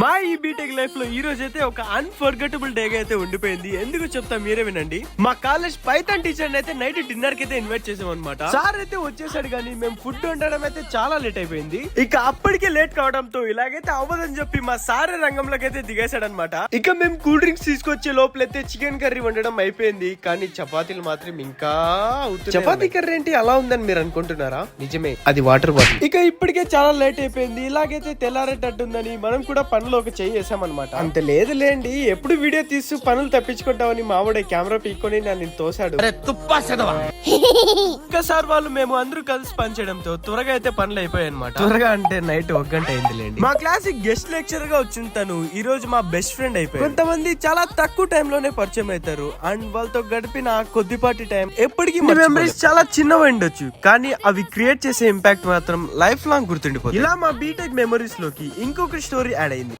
మా ఈ BTech life లో ఈ రోజు అయితే ఒక అన్ఫర్గెటబుల్ డే అయితే ఉండిపోయింది. ఎందుకు చెప్తా మీరే వినండి. మా కాలేజ్ పైథాన్ టీచర్ అయితే నైట్ డిన్నర్ కి అయితే ఇన్వైట్ చేసాం అనమాట. సార్ అయితే వచ్చేసాడు కానీ మేము ఫుడ్ వండడం అయితే చాలా లేట్ అయిపోయింది. ఇక అప్పటికే లేట్ కావడంతో ఇలాగైతే అవ్వదని చెప్పి మా సార్ రంగంలోకి అయితే దిగేశాడు అనమాట. ఇక మేము కూల్ డ్రింక్స్ తీసుకొచ్చే లోపలైతే చికెన్ కర్రీ వండడం అయిపోయింది. కానీ చపాతీలు మాత్రం ఇంకా అవుతుంది. చపాతీ కర్రీ ఏంటి అలా ఉందని మీరు అనుకుంటున్నారా? నిజమే, అది వాటర్ బాటిల్. ఇక ఇప్పటికే చాలా లేట్ అయిపోయింది. ఇలాగైతే తెల్లారేటట్టుందని మనం కూడా పనులోకి చేసామన్నమాట. అంత లేదు లేండి, ఎప్పుడు వీడియో తీస్తూ పనులు తప్పించుకుంటామని మావాడే కెమెరా పీక్కొని నన్ను తోసాడు. ఇంకా సార్ వాళ్ళు మేము అందరూ కలిసి పనిచేయడంతో త్వరగా అయితే పనులు అయిపోయాయి అనమాట. త్వరగా అంటే నైట్ 1 గంట అయింది లేండి. మా క్లాస్ గెస్ట్ లెక్చర్ గా వచ్చిన తను ఈ రోజు మా బెస్ట్ ఫ్రెండ్ అయిపోయింది. కొంతమంది చాలా తక్కువ టైం లోనే పరిచయం అవుతారు అండ్ వాళ్ళతో గడిపిన కొద్దిపాటి టైం ఎప్పటికీ మెమరీస్ చాలా చిన్నవి ఉండొచ్చు, కానీ అవి క్రియేట్ చేసే ఇంపాక్ట్ మాత్రం లైఫ్ లాంగ్ గుర్తుండిపోతుంది. ఇలా మా బీటెక్ మెమరీస్ లోకి ఇంకొక స్టోరీ యాడ్ అయింది.